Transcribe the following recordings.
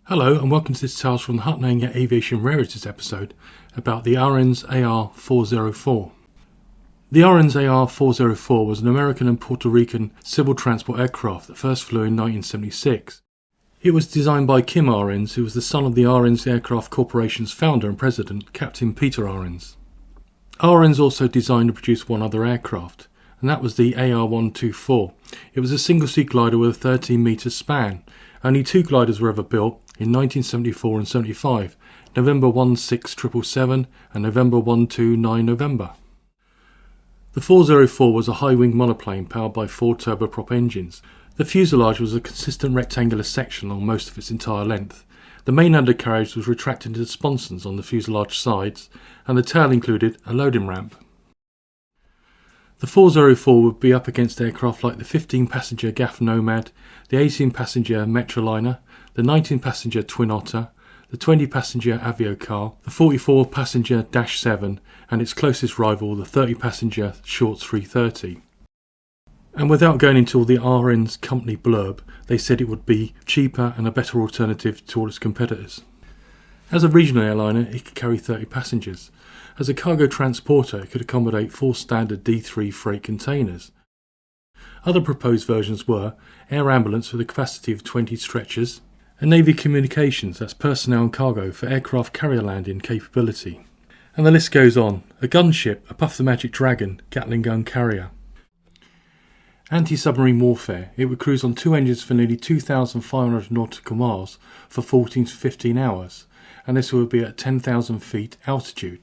Hello and welcome to this Tales from the Hut Hangar Aviation Rarities episode about the Ahrens AR 404. The Ahrens AR 404 was an American and Puerto Rican civil transport aircraft that first flew in 1976. It was designed by Kim Ahrens, who was the son of the Ahrens Aircraft Corporation's founder and president, Captain Peter Ahrens. Ahrens also designed and produced one other aircraft, and that was the AR 124. It was a single-seat glider with a 13-metre span. Only two gliders were ever built, in 1974 and 75, November 16777 and November 129 November. The 404 was a high-wing monoplane powered by four turboprop engines. The fuselage was a consistent rectangular section along most of its entire length. The main undercarriage was retracted into sponsons on the fuselage sides, and the tail included a loading ramp. The 404 would be up against aircraft like the 15-passenger GAF Nomad, the 18-passenger Metroliner, the 19-passenger Twin Otter, the 20-passenger Aviocar, the 44-passenger Dash 7, and its closest rival, the 30-passenger Shorts 330. And without going into all the Ahrens company blurb, they said it would be cheaper and a better alternative to all its competitors. As a regional airliner, it could carry 30 passengers. As a cargo transporter, it could accommodate 4 standard D3 freight containers. Other proposed versions were air ambulance with a capacity of 20 stretchers, and Navy communications, that's personnel and cargo for aircraft carrier landing capability. And the list goes on. A gunship, a Puff the Magic Dragon Gatling gun carrier. Anti-submarine warfare, it would cruise on 2 engines for nearly 2,500 nautical miles for 14 to 15 hours, and this would be at 10,000 feet altitude.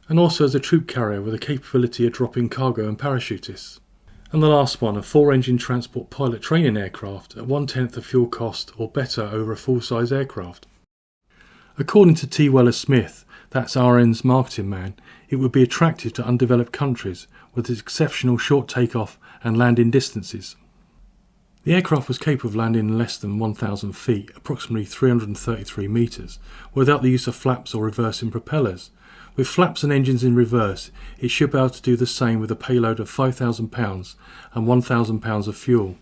And also as a troop carrier with a capability of dropping cargo and parachutists. And the last one, a 4-engine transport pilot training aircraft at 1/10 of fuel cost or better over a full-size aircraft. According to T. Weller Smith, that's Ahrens' marketing man, it would be attractive to undeveloped countries with its exceptional short takeoff and landing distances. The aircraft was capable of landing in less than 1,000 feet, approximately 333 metres, without the use of flaps or reversing propellers. With flaps and engines in reverse, it should be able to do the same with a payload of 5,000 pounds and 1,000 pounds of fuel.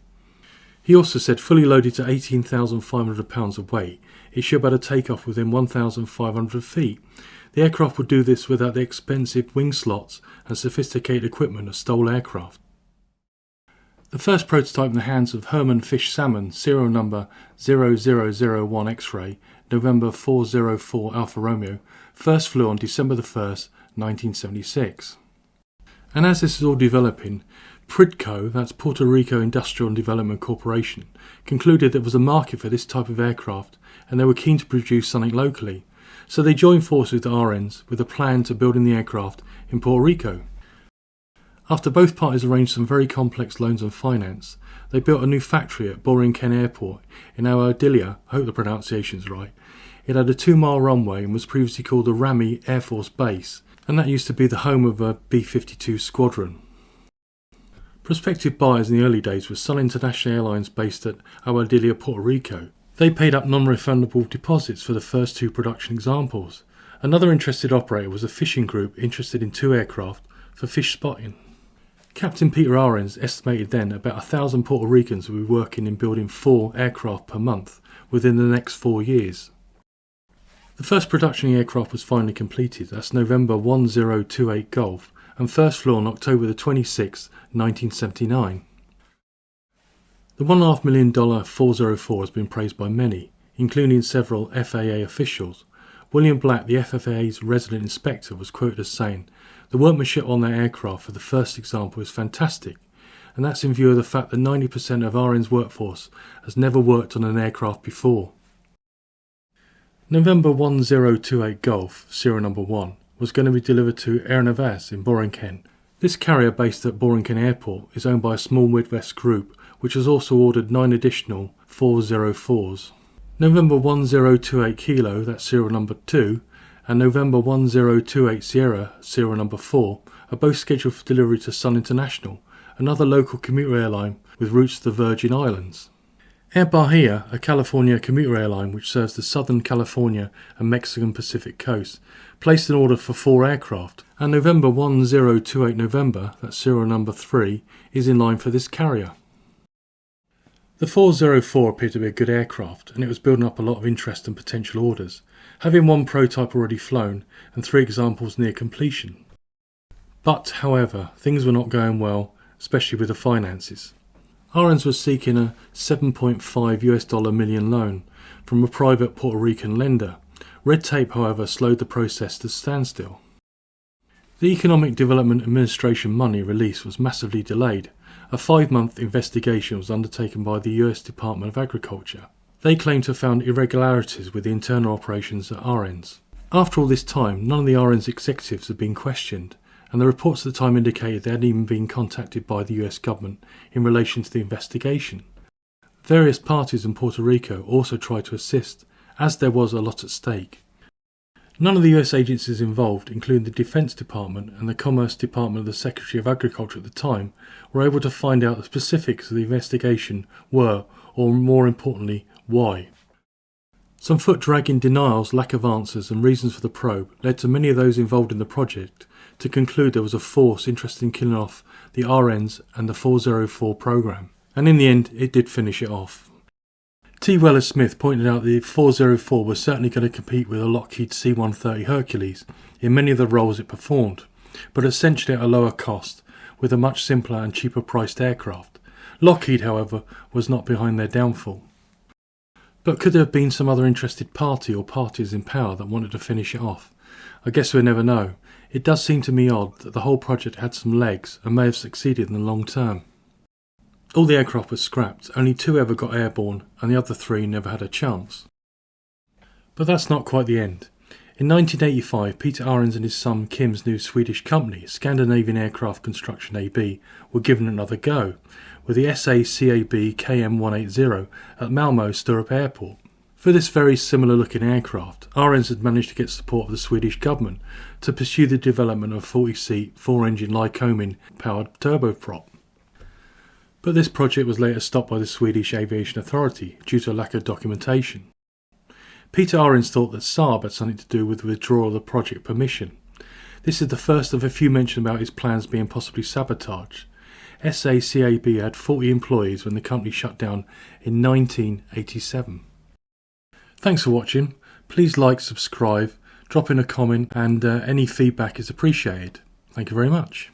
He also said fully loaded to 18,500 pounds of weight, it should be able to take off within 1,500 feet. The aircraft would do this without the expensive wing slots and sophisticated equipment of STOL aircraft. The first prototype in the hands of Herman Fish Salmon, serial number 0001 X-ray, November 404 Alfa Romeo, first flew on December 1st, 1976. And as this is all developing, PRIDCO, that's Puerto Rico Industrial and Development Corporation, concluded there was a market for this type of aircraft and they were keen to produce something locally. So they joined forces with Ahrens with a plan to building the aircraft in Puerto Rico. After both parties arranged some very complex loans and finance, they built a new factory at Borinquen Airport in Annandale, I hope the pronunciation's right. It had a 2-mile runway and was previously called the Rami Air Force Base, and that used to be the home of a B-52 squadron. Prospective buyers in the early days were Sun International Airlines based at Annandale, Puerto Rico. They paid up non-refundable deposits for the first 2 production examples. Another interested operator was a fishing group interested in 2 aircraft for fish spotting. Captain Peter Ahrens estimated then about 1,000 Puerto Ricans would be working in building 4 aircraft per month within the next 4 years. The first production aircraft was finally completed, that's November 1028 Golf, and first flew on October the 26th, 1979. The $1.5 million 404 has been praised by many, including several FAA officials. William Black, the FAA's resident inspector, was quoted as saying, "The workmanship on that aircraft for the first example is fantastic, and that's in view of the fact that 90% of Ahrens' workforce has never worked on an aircraft before." November 1028 Golf, serial number 1, was going to be delivered to Air Navas in Borinquen. This carrier based at Borinquen Airport is owned by a small Midwest group which has also ordered 9 additional 404s. November 1028 Kilo, that's serial number 2, and November 1028 Sierra, serial number 4, are both scheduled for delivery to Sun International, another local commuter airline with routes to the Virgin Islands. Air Bahia, a California commuter airline which serves the Southern California and Mexican Pacific coast, placed an order for 4 aircraft, and November 1028 November, that's serial number 3, is in line for this carrier. The 404 appeared to be a good aircraft, and it was building up a lot of interest and potential orders, having one prototype already flown and 3 examples near completion. But, however, things were not going well, especially with the finances. Ahrens was seeking a $7.5 million loan from a private Puerto Rican lender. Red tape, however, slowed the process to standstill. The Economic Development Administration money release was massively delayed. A 5-month investigation was undertaken by the US Department of Agriculture. They claimed to have found irregularities with the internal operations at Ahrens. After all this time, none of the Ahrens executives had been questioned, and the reports at the time indicated they hadn't even been contacted by the US government in relation to the investigation. Various parties in Puerto Rico also tried to assist, as there was a lot at stake. None of the US agencies involved, including the Defense Department and the Commerce Department of the Secretary of Agriculture at the time, were able to find out the specifics of the investigation were, or more importantly, why. Some foot-dragging denials, lack of answers and reasons for the probe led to many of those involved in the project to conclude there was a force interested in killing off the Ahrens and the 404 program. And in the end, it did finish it off. T. Weller Smith pointed out that the 404 was certainly going to compete with a Lockheed C-130 Hercules in many of the roles it performed, but essentially at a lower cost, with a much simpler and cheaper priced aircraft. Lockheed, however, was not behind their downfall. But could there have been some other interested party or parties in power that wanted to finish it off? I guess we'll never know. It does seem to me odd that the whole project had some legs and may have succeeded in the long term. All the aircraft were scrapped, only 2 ever got airborne and the other 3 never had a chance. But that's not quite the end. In 1985, Peter Ahrens and his son Kim's new Swedish company, Scandinavian Aircraft Construction AB, were given another go, with the SACAB KM 180 at Malmö Sturup Airport. For this very similar looking aircraft, Ahrens had managed to get support of the Swedish government to pursue the development of a 40-seat, 4-engine Lycoming powered turboprop. But this project was later stopped by the Swedish Aviation Authority due to a lack of documentation. Peter Ahrens thought that SAAB had something to do with the withdrawal of the project permission. This is the first of a few mention about his plans being possibly sabotaged. SACAB had 40 employees when the company shut down in 1987. Thanks for watching. Please like, subscribe, drop in a comment, and any feedback is appreciated. Thank you very much.